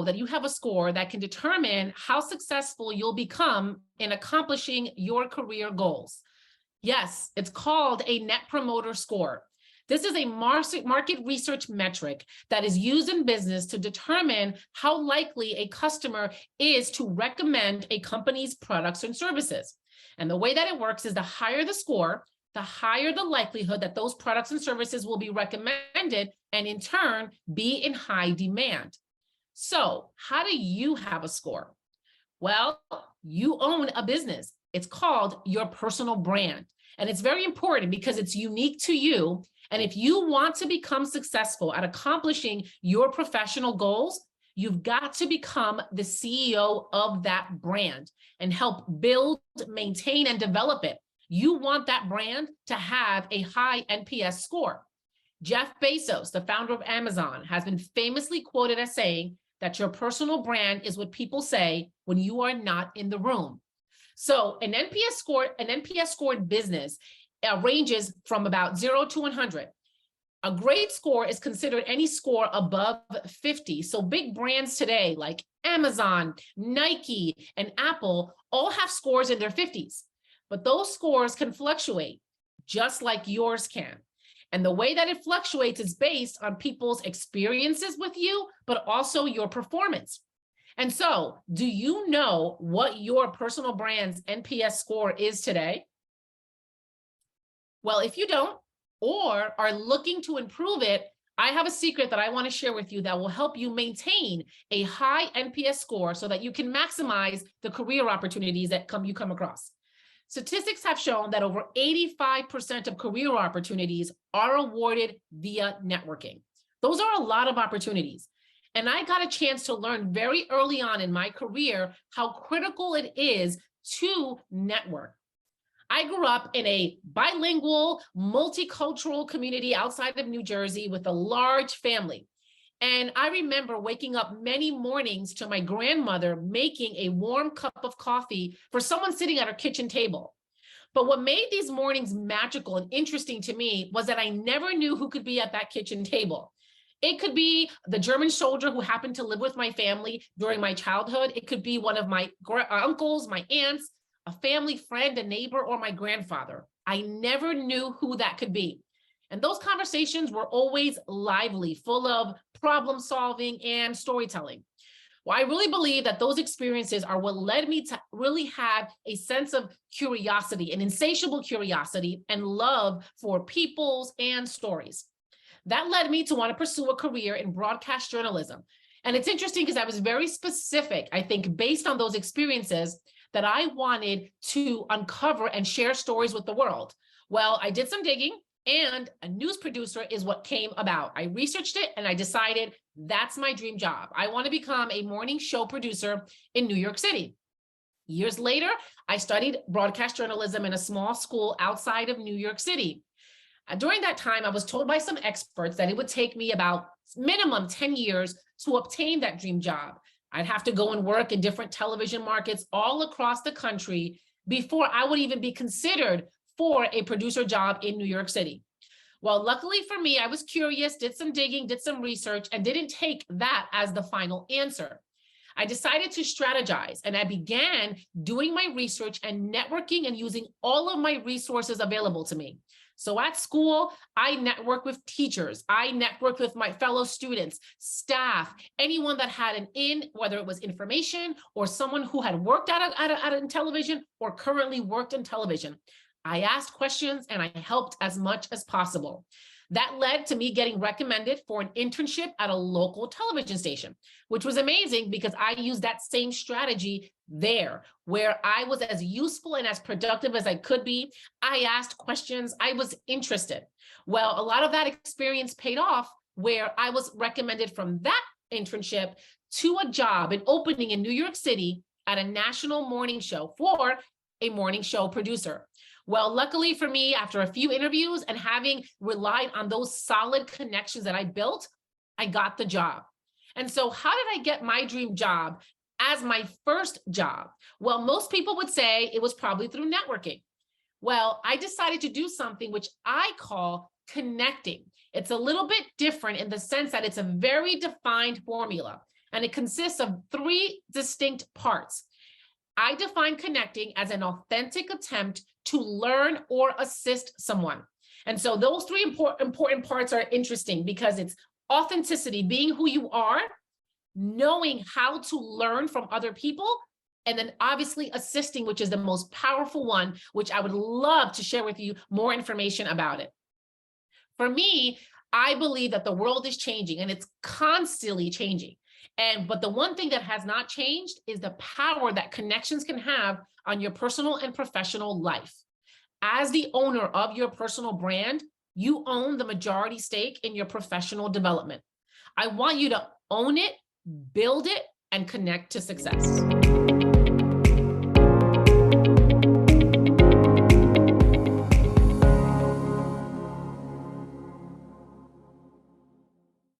know that you have a score that can determine how successful you'll become in accomplishing your career goals? Yes, it's called a Net Promoter Score. This is a market research metric that is used in business to determine how likely a customer is to recommend a company's products and services. And the way that it works is the higher the score, the higher the likelihood that those products and services will be recommended and in turn be in high demand. So how do you have a score? Well, you own a business. It's called your personal brand. And it's very important because it's unique to you. And if you want to become successful at accomplishing your professional goals, you've got to become the CEO of that brand and help build, maintain, and develop it. You want that brand to have a high NPS score. Jeff Bezos, the founder of Amazon, has been famously quoted as saying that your personal brand is what people say when you are not in the room. So an NPS scored business ranges from about 0 to 100. A great score is considered any score above 50. So big brands today like Amazon, Nike, and Apple all have scores in their 50s. But those scores can fluctuate just like yours can. And the way that it fluctuates is based on people's experiences with you, but also your performance. And so, do you know what your personal brand's NPS score is today? Well, if you don't, or are looking to improve it, I have a secret that I want to share with you that will help you maintain a high NPS score so that you can maximize the career opportunities that you come across. Statistics have shown that over 85% of career opportunities are awarded via networking. Those are a lot of opportunities. And I got a chance to learn very early on in my career how critical it is to network. I grew up in a bilingual, multicultural community outside of New Jersey with a large family. And I remember waking up many mornings to my grandmother making a warm cup of coffee for someone sitting at her kitchen table. But what made these mornings magical and interesting to me was that I never knew who could be at that kitchen table. It could be the German soldier who happened to live with my family during my childhood. It could be one of my uncles, my aunts, a family friend, a neighbor, or my grandfather. I never knew who that could be. And those conversations were always lively, full of problem solving and storytelling. Well, I really believe that those experiences are what led me to really have a sense of curiosity, an insatiable curiosity and love for peoples and stories. That led me to want to pursue a career in broadcast journalism. And it's interesting because I was very specific, I think, based on those experiences that I wanted to uncover and share stories with the world. Well, I did some digging and a news producer is what came about. I researched it and I decided that's my dream job. I want to become a morning show producer in New York City. Years later, I studied broadcast journalism in a small school outside of New York City. During that time, I was told by some experts that it would take me about minimum 10 years to obtain that dream job. I'd have to go and work in different television markets all across the country before I would even be considered for a producer job in New York City. Well, luckily for me, I was curious, did some digging, did some research, and didn't take that as the final answer. I decided to strategize, and I began doing my research and networking and using all of my resources available to me. So at school, I networked with teachers. I networked with my fellow students, staff, anyone that had an in, whether it was information or someone who had worked in television or currently worked in television. I asked questions and I helped as much as possible. That led to me getting recommended for an internship at a local television station, which was amazing because I used that same strategy there, where I was as useful and as productive as I could be. I asked questions. I was interested. Well, a lot of that experience paid off where I was recommended from that internship to a job, an opening in New York City at a national morning show for a morning show producer. Well, luckily for me, after a few interviews and having relied on those solid connections that I built, I got the job. And so how did I get my dream job as my first job? Well, most people would say it was probably through networking. Well, I decided to do something which I call connecting. It's a little bit different in the sense that it's a very defined formula. and it consists of 3 distinct parts. I define connecting as an authentic attempt to learn or assist someone. And so those 3 important parts are interesting because it's authenticity, being who you are, knowing how to learn from other people, and then obviously assisting, which is the most powerful one, which I would love to share with you more information about it. For me, I believe that the world is changing and it's constantly changing. But the one thing that has not changed is the power that connections can have on your personal and professional life. As the owner of your personal brand, you own the majority stake in your professional development. I want you to own it, build it, and connect to success.